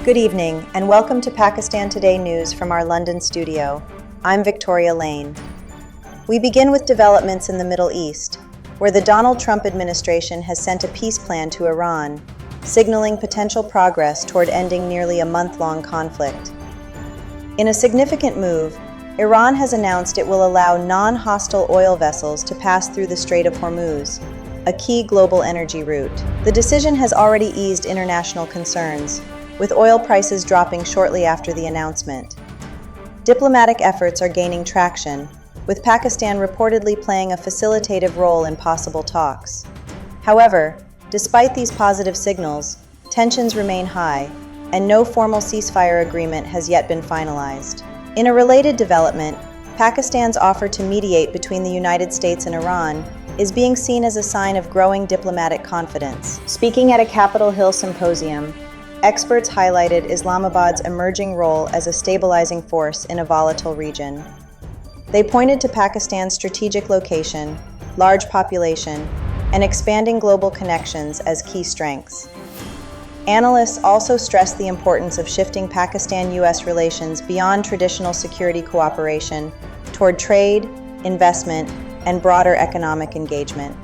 Good evening, and welcome to Pakistan Today News from our London studio. I'm Victoria Lane. We begin with developments in the Middle East, where the Donald Trump administration has sent a peace plan to Iran, signaling potential progress toward ending nearly a month-long conflict. In a significant move, Iran has announced it will allow non-hostile oil vessels to pass through the Strait of Hormuz, a key global energy route. The decision has already eased international concerns, with oil prices dropping shortly after the announcement. Diplomatic efforts are gaining traction, with Pakistan reportedly playing a facilitative role in possible talks. However, despite these positive signals, tensions remain high, and no formal ceasefire agreement has yet been finalized. In a related development, Pakistan's offer to mediate between the United States and Iran is being seen as a sign of growing diplomatic confidence. Speaking at a Capitol Hill symposium, experts highlighted Islamabad's emerging role as a stabilizing force in a volatile region. They pointed to Pakistan's strategic location, large population, and expanding global connections as key strengths. Analysts also stressed the importance of shifting Pakistan-US relations beyond traditional security cooperation toward trade, investment, and broader economic engagement.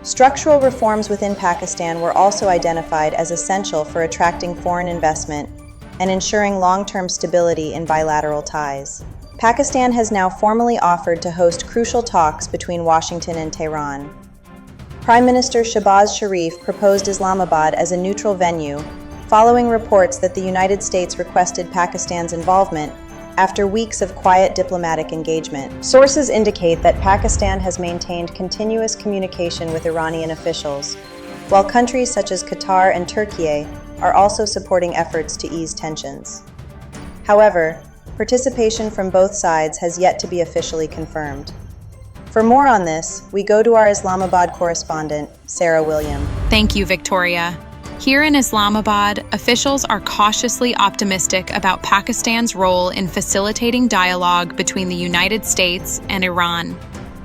Structural reforms within Pakistan were also identified as essential for attracting foreign investment and ensuring long-term stability in bilateral ties. Pakistan has now formally offered to host crucial talks between Washington and Tehran. Prime Minister Shehbaz Sharif proposed Islamabad as a neutral venue, following reports that the United States requested Pakistan's involvement after weeks of quiet diplomatic engagement. Sources indicate that Pakistan has maintained continuous communication with Iranian officials, while countries such as Qatar and Turkey are also supporting efforts to ease tensions. However, participation from both sides has yet to be officially confirmed. For more on this, we go to our Islamabad correspondent, Sarah William. Thank you, Victoria. Here in Islamabad, officials are cautiously optimistic about Pakistan's role in facilitating dialogue between the United States and Iran.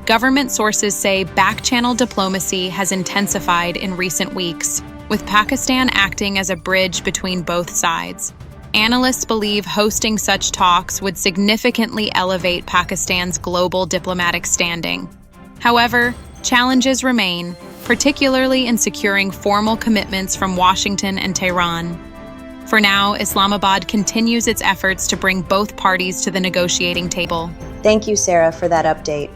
Government sources say back-channel diplomacy has intensified in recent weeks, with Pakistan acting as a bridge between both sides. Analysts believe hosting such talks would significantly elevate Pakistan's global diplomatic standing. However, challenges remain, particularly in securing formal commitments from Washington and Tehran. For now, Islamabad continues its efforts to bring both parties to the negotiating table. Thank you, Sarah, for that update.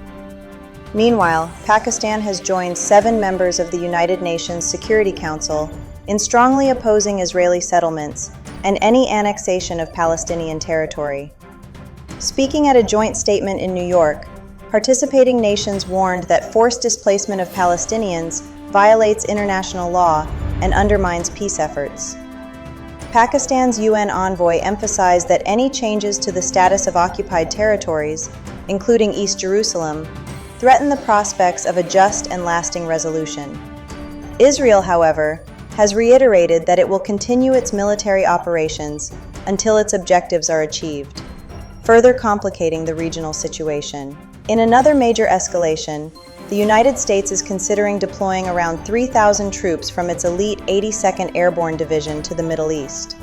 Meanwhile, Pakistan has joined 7 members of the United Nations Security Council in strongly opposing Israeli settlements and any annexation of Palestinian territory. Speaking at a joint statement in New York, participating nations warned that forced displacement of Palestinians violates international law and undermines peace efforts. Pakistan's UN envoy emphasized that any changes to the status of occupied territories, including East Jerusalem, threaten the prospects of a just and lasting resolution. Israel, however, has reiterated that it will continue its military operations until its objectives are achieved, further complicating the regional situation. In another major escalation, the United States is considering deploying around 3,000 troops from its elite 82nd Airborne Division to the Middle East.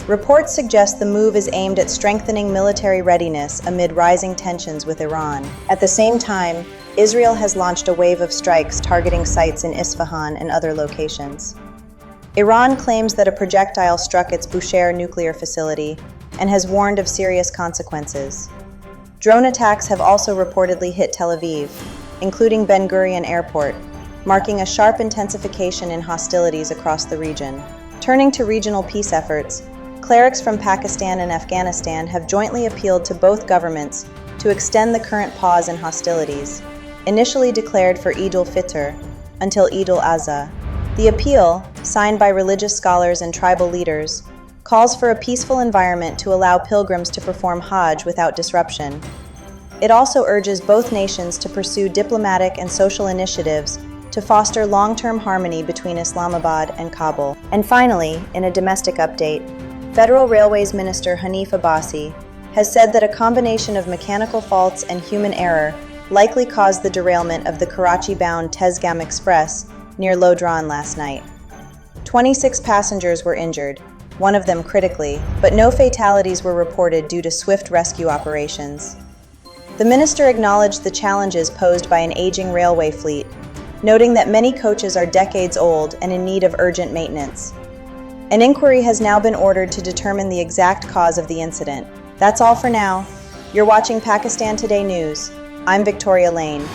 Reports suggest the move is aimed at strengthening military readiness amid rising tensions with Iran. At the same time, Israel has launched a wave of strikes targeting sites in Isfahan and other locations. Iran claims that a projectile struck its Bushehr nuclear facility and has warned of serious consequences. Drone attacks have also reportedly hit Tel Aviv, including Ben Gurion Airport, marking a sharp intensification in hostilities across the region. Turning to regional peace efforts, clerics from Pakistan and Afghanistan have jointly appealed to both governments to extend the current pause in hostilities, initially declared for Eid al-Fitr, until Eid al-Adha. The appeal, signed by religious scholars and tribal leaders, calls for a peaceful environment to allow pilgrims to perform Hajj without disruption. It also urges both nations to pursue diplomatic and social initiatives to foster long-term harmony between Islamabad and Kabul. And finally, in a domestic update, Federal Railways Minister Hanif Abbasi has said that a combination of mechanical faults and human error likely caused the derailment of the Karachi-bound Tezgam Express near Lodran last night. 26 passengers were injured, one of them critically, but no fatalities were reported due to swift rescue operations. The minister acknowledged the challenges posed by an aging railway fleet, noting that many coaches are decades old and in need of urgent maintenance. An inquiry has now been ordered to determine the exact cause of the incident. That's all for now. You're watching Pakistan Today News. I'm Victoria Lane.